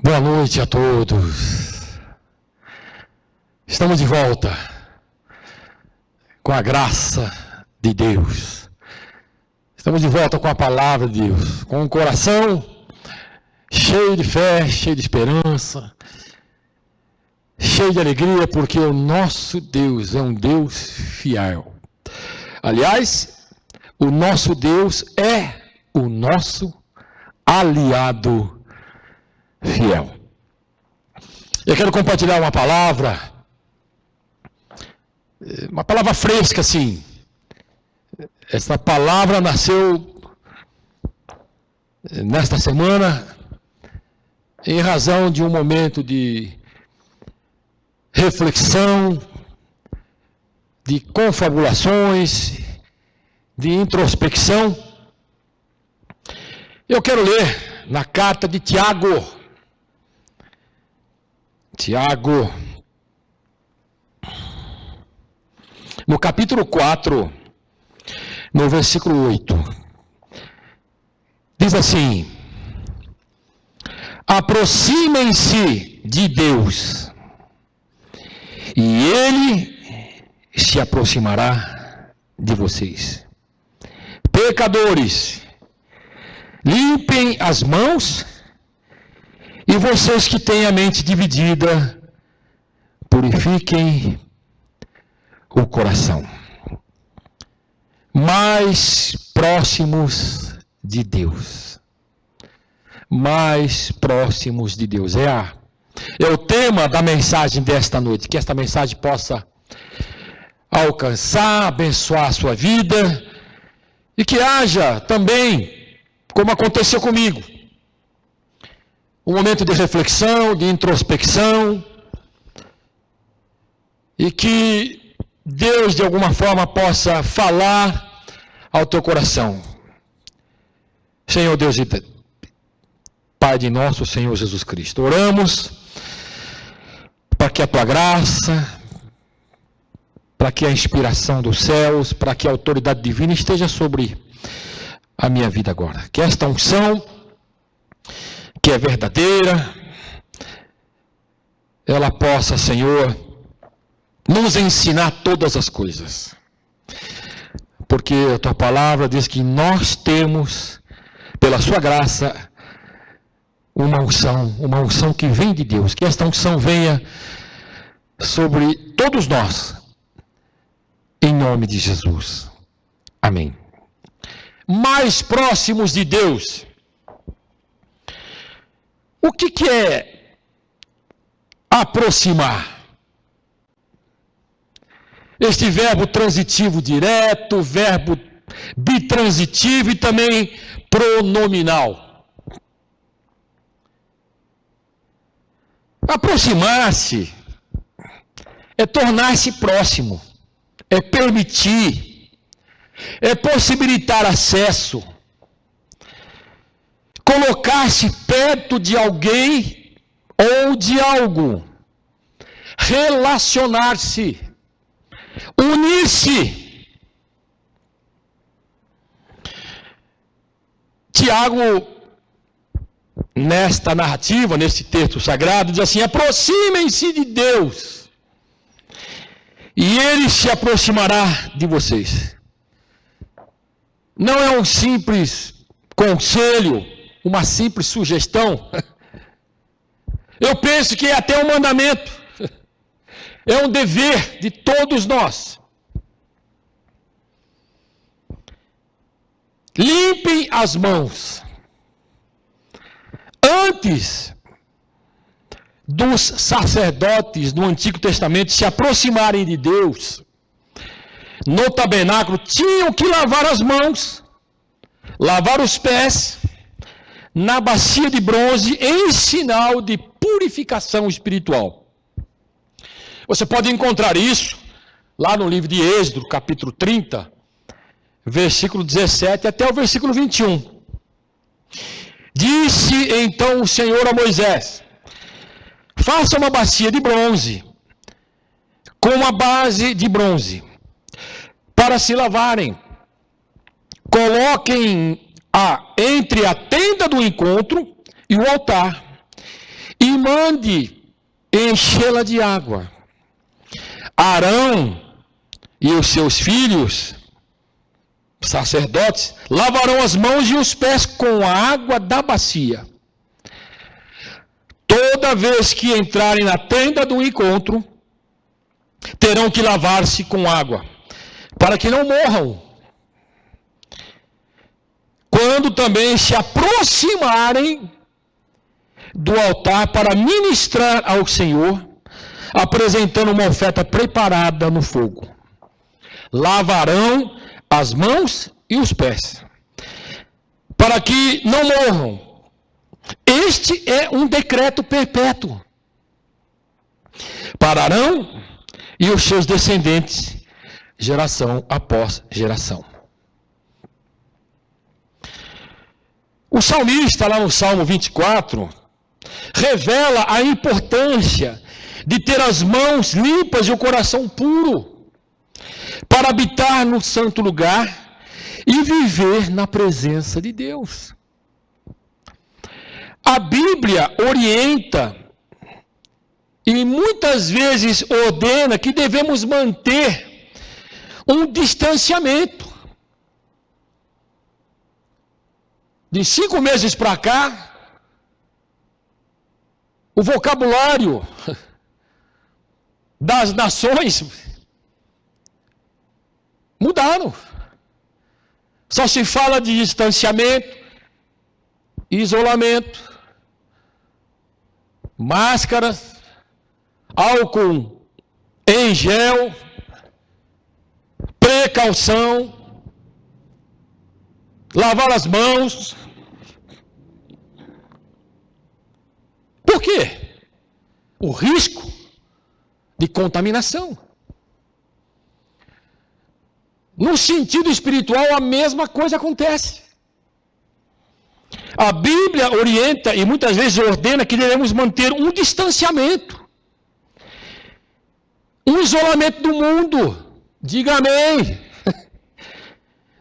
Boa noite a todos. Estamos de volta com a graça de Deus. Estamos de volta com a palavra de Deus, com um coração cheio de fé, cheio de esperança, cheio de alegria, porque o nosso Deus é um Deus fiel. Aliás, o nosso Deus é o nosso aliado fiel. Eu quero compartilhar uma palavra fresca assim. Essa palavra nasceu nesta semana em razão de um momento de reflexão, de confabulações, de introspecção. Eu quero ler na carta de Tiago, no capítulo 4, no versículo 8, diz assim: aproximem-se de Deus, e Ele se aproximará de vocês. Pecadores, limpem as mãos, e vocês que têm a mente dividida, purifiquem o coração. Mais próximos de Deus. Mais próximos de Deus. É o tema da mensagem desta noite. Que esta mensagem possa alcançar, abençoar a sua vida. E que haja também, como aconteceu comigo, um momento de reflexão, de introspecção, e que Deus de alguma forma possa falar ao teu coração. Senhor Deus e Pai de nosso Senhor Jesus Cristo, oramos para que a tua graça, para que a inspiração dos céus, para que a autoridade divina esteja sobre a minha vida agora. Que esta unção, que é verdadeira, ela possa, Senhor, nos ensinar todas as coisas. Porque a tua palavra diz que nós temos, pela sua graça, uma unção que vem de Deus. Que esta unção venha sobre todos nós, em nome de Jesus. Amém. Mais próximos de Deus. O que é aproximar? Este verbo transitivo direto, verbo bitransitivo e também pronominal. Aproximar-se é tornar-se próximo, é permitir, é possibilitar acesso, colocar-se perto de alguém ou de algo, relacionar-se, unir-se. Tiago, nesta narrativa, neste texto sagrado, diz assim: aproximem-se de Deus, e Ele se aproximará de vocês. Não é um simples conselho, uma simples sugestão. Eu penso que é até um mandamento. É um dever de todos nós. Limpem as mãos. Antes dos sacerdotes do Antigo Testamento se aproximarem de Deus, no tabernáculo, tinham que lavar as mãos, lavar os pés, na bacia de bronze, em sinal de purificação espiritual. Você pode encontrar isso lá no livro de Êxodo, capítulo 30, versículo 17 até o versículo 21. Disse então o Senhor a Moisés: faça uma bacia de bronze, com uma base de bronze, para se lavarem. Coloquem entre a tenda do encontro e o altar, mande enchê-la de água. Arão e os seus filhos, sacerdotes, lavarão as mãos e os pés com a água da bacia. Toda vez que entrarem na tenda do encontro, terão que lavar-se com água, para que não morram. Quando também se aproximarem do altar para ministrar ao Senhor, apresentando uma oferta preparada no fogo, lavarão as mãos e os pés, para que não morram. Este é um decreto perpétuo para Arão e os seus descendentes, geração após geração. O salmista, lá no Salmo 24, revela a importância de ter as mãos limpas e o coração puro para habitar no santo lugar e viver na presença de Deus. A Bíblia orienta e muitas vezes ordena que devemos manter um distanciamento. De 5 meses para cá, o vocabulário das nações mudaram. Só se fala de distanciamento, isolamento, máscaras, álcool em gel, precaução, lavar as mãos. Por quê? O risco de contaminação. No sentido espiritual, a mesma coisa acontece. A Bíblia orienta e muitas vezes ordena que devemos manter um distanciamento, um isolamento do mundo, diga amém,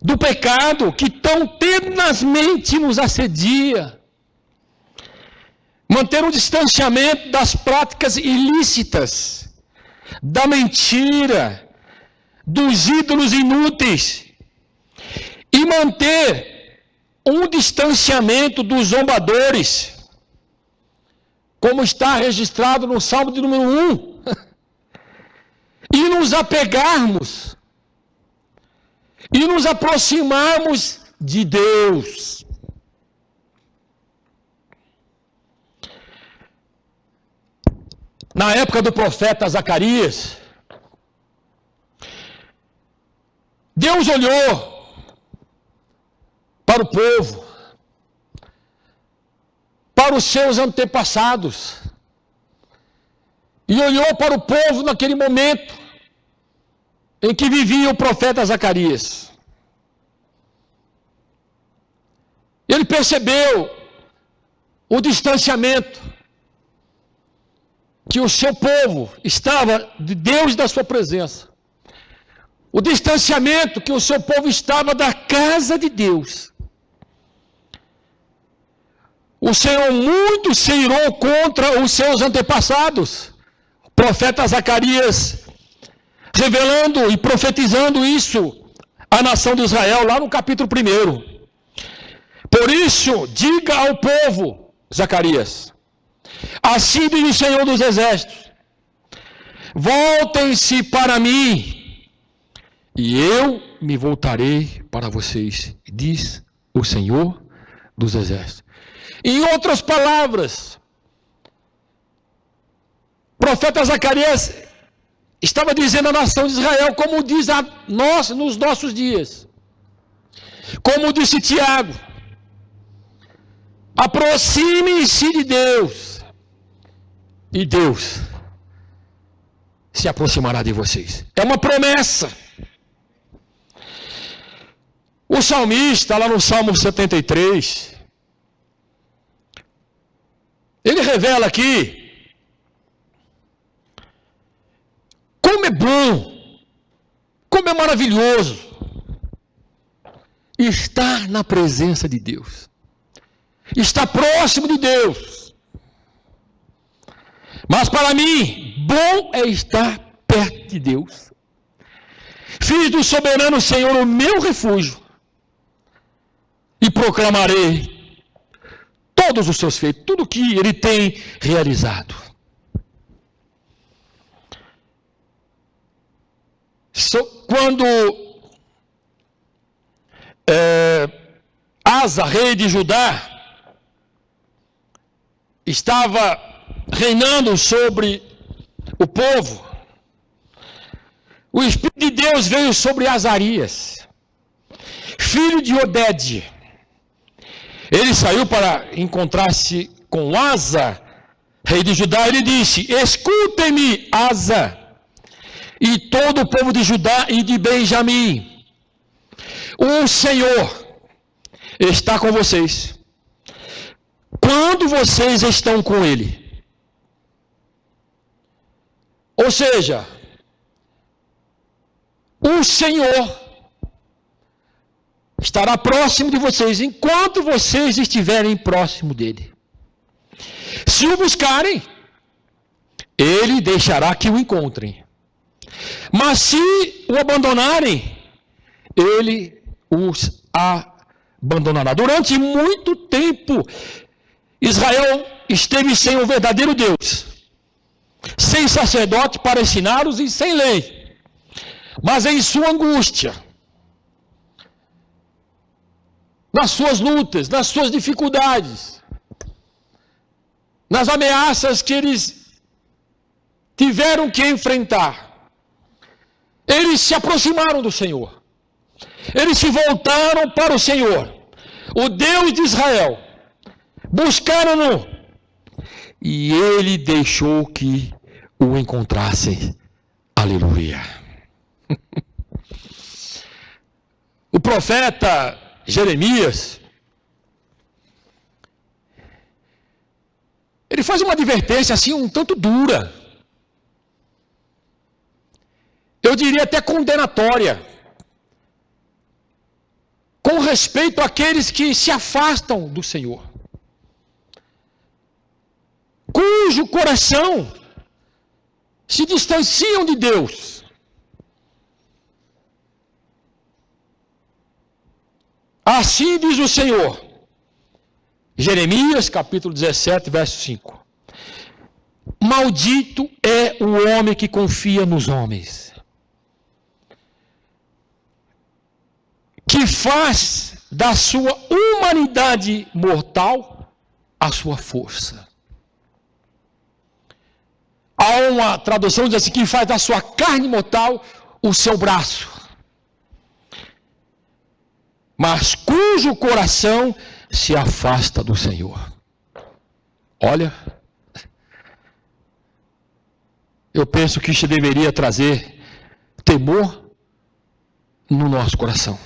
do pecado que tão tenazmente nos assedia. Manter um distanciamento das práticas ilícitas, da mentira, dos ídolos inúteis, e manter um distanciamento dos zombadores, como está registrado no Salmo de número 1, e nos apegarmos, e nos aproximarmos de Deus. Na época do profeta Zacarias, Deus olhou para o povo, para os seus antepassados, e olhou para o povo naquele momento em que vivia o profeta Zacarias. Ele percebeu o distanciamento que o seu povo estava de Deus e da sua presença. O distanciamento que o seu povo estava da casa de Deus. O Senhor muito se irou contra os seus antepassados. O profeta Zacarias, revelando e profetizando isso à nação de Israel, lá no capítulo 1. Por isso, diga ao povo, Zacarias, assim diz o Senhor dos Exércitos, voltem-se para mim, e eu me voltarei para vocês, diz o Senhor dos Exércitos. Em outras palavras, o profeta Zacarias estava dizendo à nação de Israel, como diz a nós nos nossos dias, como disse Tiago, aproximem-se de Deus, e Deus se aproximará de vocês. É uma promessa. O salmista, lá no Salmo 73, ele revela aqui como é bom, como é maravilhoso estar na presença de Deus, estar próximo de Deus. Mas para mim, bom é estar perto de Deus. Fiz do soberano Senhor o meu refúgio e proclamarei todos os seus feitos, tudo que ele tem realizado. Quando Asa, rei de Judá, estava reinando sobre o povo, o Espírito de Deus veio sobre Azarias, filho de Odede. Ele saiu para encontrar-se com Asa, rei de Judá. Ele disse: escutem-me, Asa, e todo o povo de Judá e de Benjamim. O Senhor está com vocês quando vocês estão com Ele. Ou seja, o Senhor estará próximo de vocês enquanto vocês estiverem próximo dele. Se o buscarem, ele deixará que o encontrem. Mas se o abandonarem, ele os abandonará. Durante muito tempo, Israel esteve sem o verdadeiro Deus, sem sacerdote para ensiná-los e sem lei. Mas em sua angústia, nas suas lutas, nas suas dificuldades, nas ameaças que eles tiveram que enfrentar, eles se aproximaram do Senhor. Eles se voltaram para o Senhor, o Deus de Israel. Buscaram-no. E ele deixou que o encontrassem. Aleluia. O profeta Jeremias, ele faz uma advertência assim um tanto dura. Eu diria até condenatória, com respeito àqueles que se afastam do Senhor, cujo coração se distanciam de Deus. Assim diz o Senhor, Jeremias capítulo 17, verso 5. Maldito é o homem que confia nos homens, que faz da sua humanidade mortal a sua força. Há uma tradução que diz assim, que faz da sua carne mortal o seu braço, mas cujo coração se afasta do Senhor. Olha, eu penso que isso deveria trazer temor no nosso coração.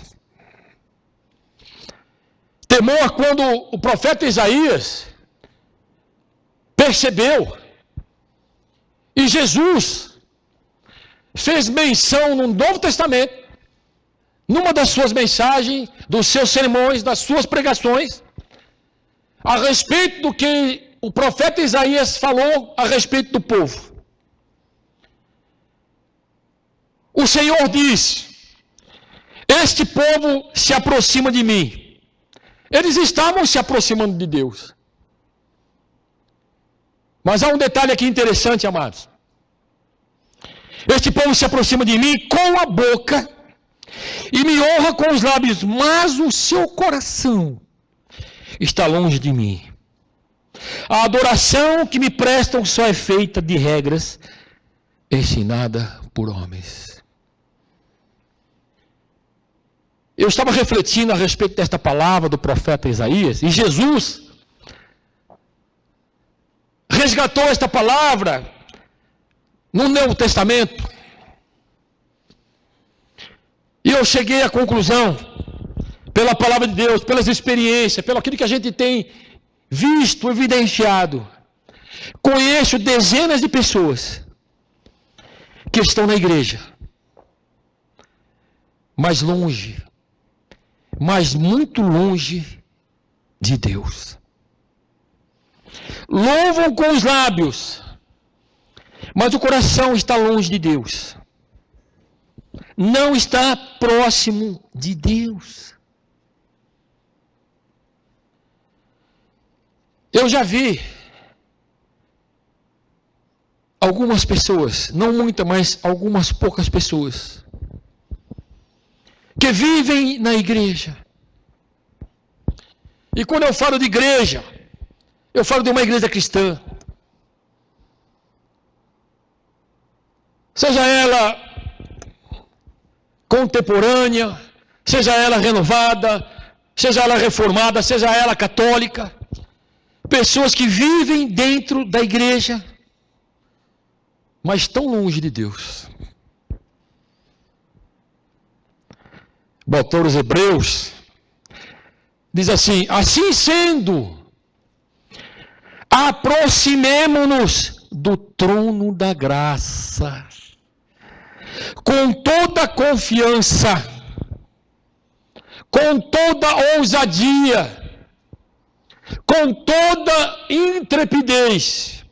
Temor quando o profeta Isaías percebeu, e Jesus fez menção no Novo Testamento, numa das suas mensagens, dos seus sermões, das suas pregações, a respeito do que o profeta Isaías falou a respeito do povo. O Senhor disse: este povo se aproxima de mim. Eles estavam se aproximando de Deus. Mas há um detalhe aqui interessante, amados. Este povo se aproxima de mim com a boca e me honra com os lábios, mas o seu coração está longe de mim. A adoração que me prestam só é feita de regras ensinada por homens. Eu estava refletindo a respeito desta palavra do profeta Isaías, e Jesus resgatou esta palavra no Novo Testamento. E eu cheguei à conclusão, pela palavra de Deus, pelas experiências, pelo aquilo que a gente tem visto, evidenciado. Conheço dezenas de pessoas que estão na igreja, mas longe, mas muito longe de Deus. Louvam com os lábios, Mas o coração está longe de Deus. Não está próximo de Deus. Eu já vi algumas pessoas, não muitas, mas algumas poucas pessoas, que vivem na igreja. E quando eu falo de igreja, eu falo de uma igreja cristã. Seja ela contemporânea, seja ela renovada, seja ela reformada, seja ela católica. Pessoas que vivem dentro da igreja, mas tão longe de Deus. O autor dos Hebreus diz assim: assim sendo, aproximemo-nos do trono da graça, com toda confiança, com toda ousadia, com toda intrepidez,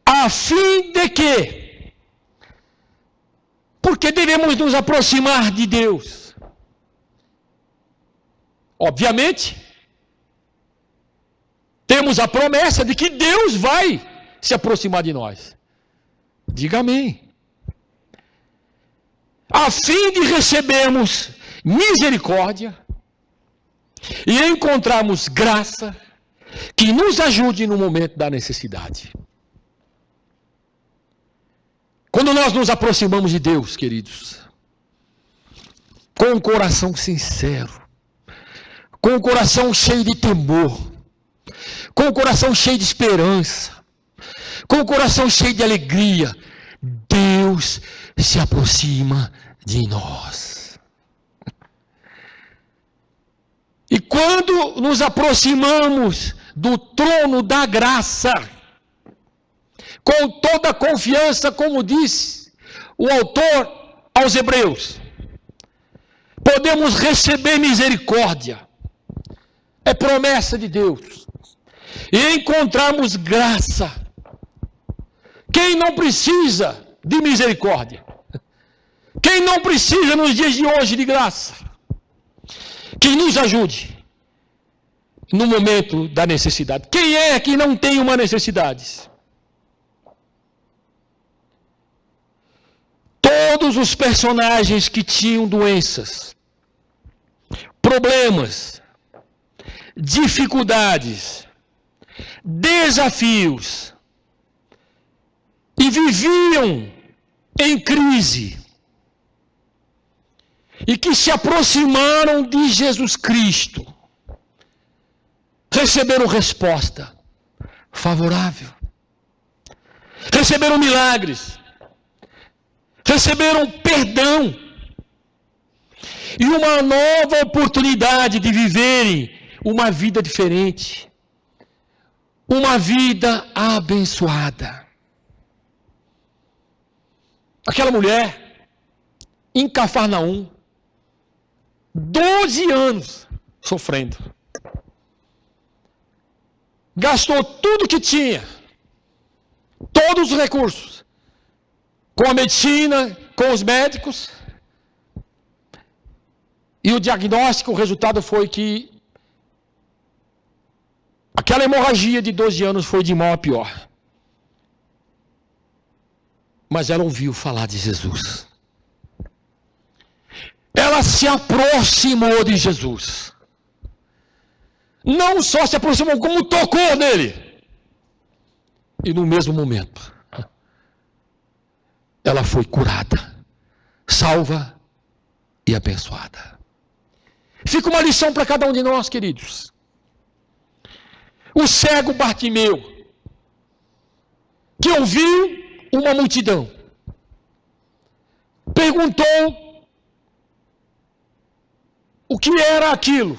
a fim de que, porque devemos nos aproximar de Deus. Obviamente, temos a promessa de que Deus vai se aproximar de nós. Diga amém. A fim de recebermos misericórdia e encontrarmos graça que nos ajude no momento da necessidade. Quando nós nos aproximamos de Deus, queridos, com um coração sincero, com um coração cheio de temor, com um coração cheio de esperança, com um coração cheio de alegria, Deus se aproxima de nós. E quando nos aproximamos do trono da graça, com toda a confiança, como disse o autor aos Hebreus, podemos receber misericórdia, é promessa de Deus, e encontrarmos graça. Quem não precisa de misericórdia? Quem não precisa nos dias de hoje de graça? Que nos ajude no momento da necessidade. Quem é que não tem uma necessidade? Todos os personagens que tinham doenças, problemas, dificuldades, desafios, e viviam em crise, e que se aproximaram de Jesus Cristo, receberam resposta favorável, receberam milagres, receberam perdão, e uma nova oportunidade de viverem uma vida diferente, uma vida abençoada. Aquela mulher, em Cafarnaum, 12 anos sofrendo. Gastou tudo que tinha, todos os recursos, com a medicina, com os médicos. E o diagnóstico, o resultado foi que aquela hemorragia de 12 anos foi de mal a pior. Mas ela ouviu falar de Jesus. Ela se aproximou de Jesus. Não só se aproximou, como tocou nele. E no mesmo momento, ela foi curada, salva e abençoada. Fica uma lição para cada um de nós, queridos. O cego Bartimeu, que ouviu uma multidão, perguntou o que era aquilo,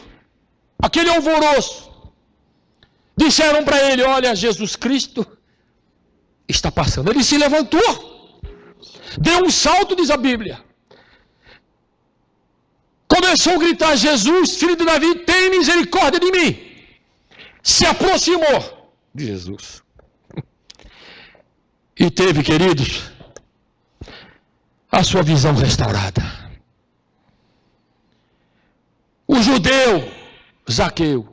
aquele alvoroço. Disseram para ele: olha, Jesus Cristo está passando. Ele se levantou, deu um salto, diz a Bíblia, começou a gritar: Jesus, filho de Davi, tem misericórdia de mim. Se aproximou de Jesus. e teve, queridos, a sua visão restaurada. O judeu Zaqueu,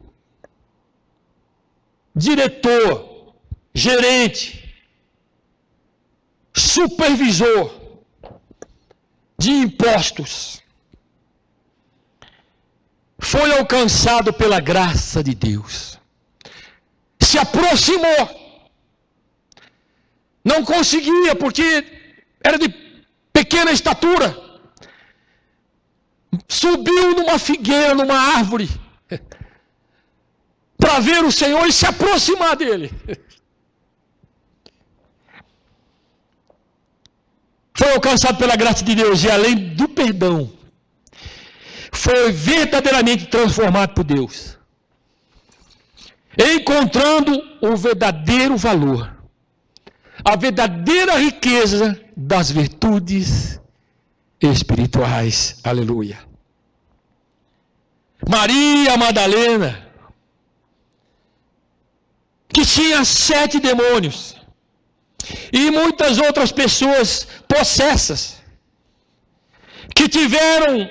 diretor, gerente, supervisor de impostos, foi alcançado pela graça de Deus. Se aproximou. Não conseguia, porque era de pequena estatura. Subiu numa figueira, numa árvore, para ver o Senhor e se aproximar dele. Foi alcançado pela graça de Deus e, além do perdão, foi verdadeiramente transformado por Deus, encontrando o verdadeiro valor, a verdadeira riqueza das virtudes espirituais. Aleluia. Maria Madalena, que tinha 7 demônios, e muitas outras pessoas possessas, que tiveram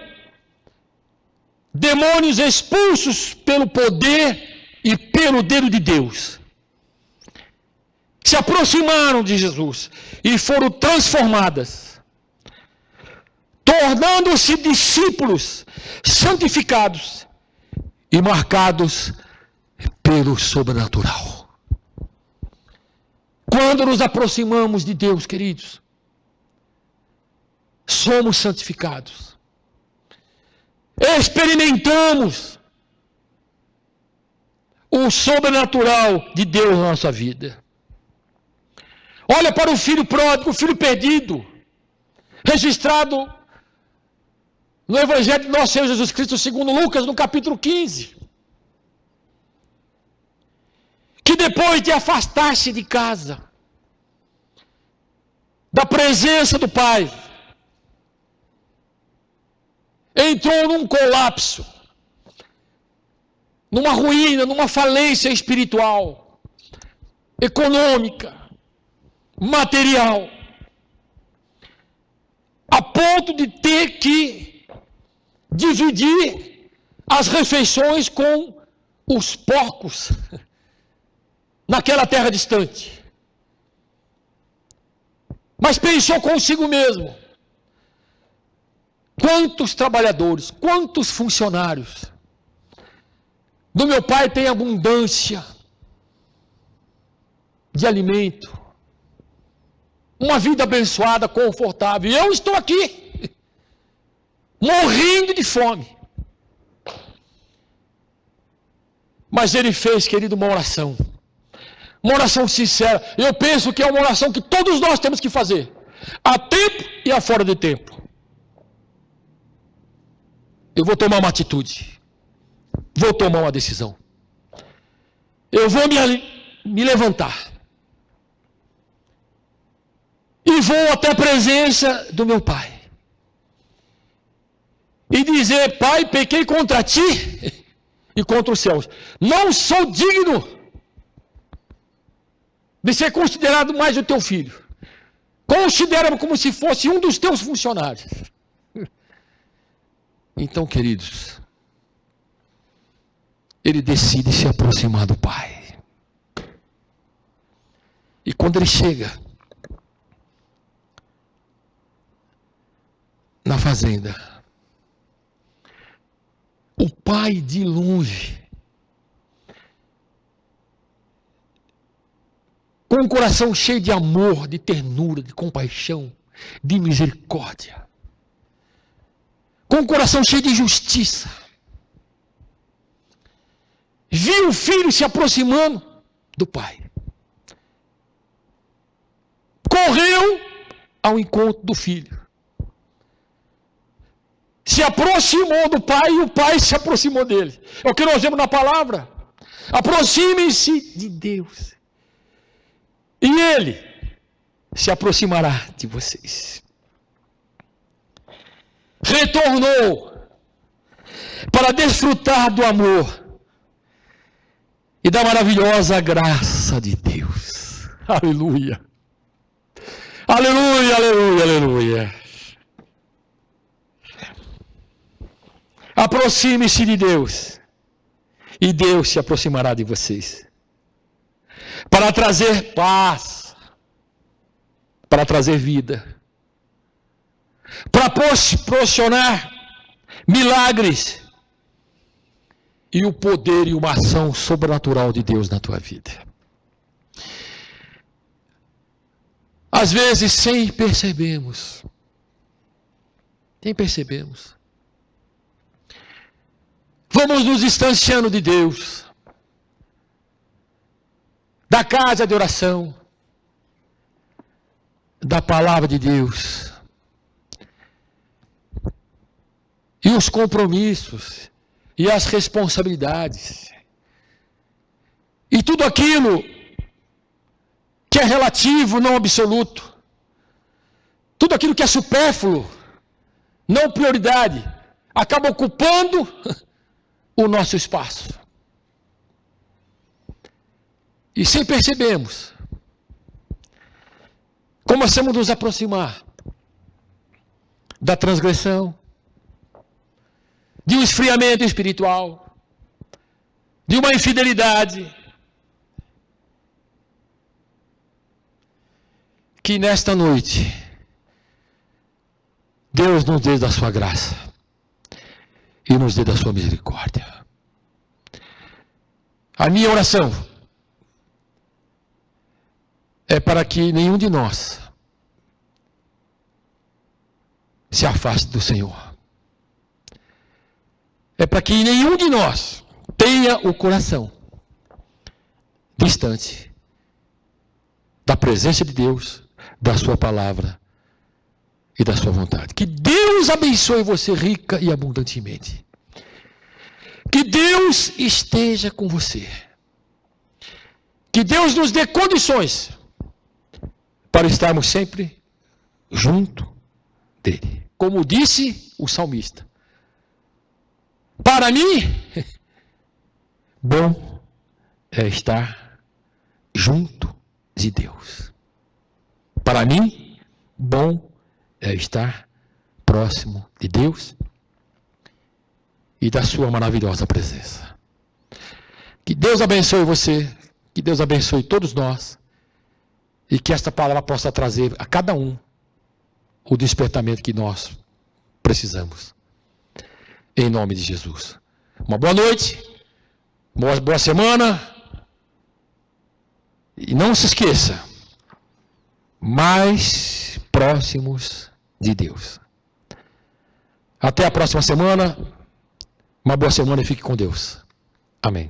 demônios expulsos pelo poder e pelo dedo de Deus, se aproximaram de Jesus e foram transformadas, tornando-se discípulos santificados e marcados pelo sobrenatural. Quando nos aproximamos de Deus, queridos, somos santificados. Experimentamos o sobrenatural de Deus na nossa vida. Olha para o filho pródigo, o filho perdido, registrado no Evangelho de nosso Senhor Jesus Cristo, segundo Lucas, no capítulo 15. Que depois de afastar-se de casa, da presença do Pai, entrou num colapso, numa ruína, numa falência espiritual, econômica, material, a ponto de ter que dividir as refeições com os porcos naquela terra distante. Mas pensou consigo mesmo: quantos trabalhadores, quantos funcionários do meu pai têm abundância de alimento, uma vida abençoada, confortável, e eu estou aqui, morrendo de fome. Mas ele fez, querido, uma oração sincera. Eu penso que é uma oração que todos nós temos que fazer, a tempo e a fora de tempo. Eu vou tomar uma atitude, vou tomar uma decisão, eu vou me levantar, e vou até a presença do meu pai, e dizer: Pai, pequei contra ti e contra os céus, não sou digno de ser considerado mais o teu filho, considera-me como se fosse um dos teus funcionários. Então, queridos, ele decide se aproximar do Pai, e quando ele chega na fazenda, o pai de longe, com um coração cheio de amor, de ternura, de compaixão, de misericórdia, com um coração cheio de justiça, viu o filho se aproximando do pai, correu ao encontro do filho, se aproximou do pai e o pai se aproximou dele. É o que nós vemos na palavra: aproximem-se de Deus e ele se aproximará de vocês. Retornou para desfrutar do amor e da maravilhosa graça de Deus. Aleluia. Aleluia, aleluia, aleluia. Aproxime-se de Deus. E Deus se aproximará de vocês. Para trazer paz. Para trazer vida. Para proporcionar milagres. E o poder e uma ação sobrenatural de Deus na tua vida. Às vezes, sem percebermos. Vamos nos distanciando de Deus. Da casa de oração. Da palavra de Deus. E os compromissos. E as responsabilidades. E tudo aquilo que é relativo, não absoluto. Tudo aquilo que é supérfluo, não prioridade, acaba ocupando o nosso espaço. E sem percebermos, começamos a nos aproximar da transgressão, de um esfriamento espiritual, de uma infidelidade, que nesta noite, Deus nos dê da sua graça e nos dê da sua misericórdia. A minha oração é para que nenhum de nós se afaste do Senhor. É para que nenhum de nós tenha o coração distante da presença de Deus, da sua palavra e da sua vontade. Que Deus abençoe você rica e abundantemente. Que Deus esteja com você. Que Deus nos dê condições para estarmos sempre junto dele. Como disse o salmista. Para mim, bom é estar junto de Deus. Para mim, bom é estar próximo de Deus e da sua maravilhosa presença. Que Deus abençoe você, que Deus abençoe todos nós e que esta palavra possa trazer a cada um o despertamento que nós precisamos. Em nome de Jesus. Uma boa noite, boa semana e não se esqueça, mais próximos de Deus. Até a próxima semana. Uma boa semana e fique com Deus. Amém.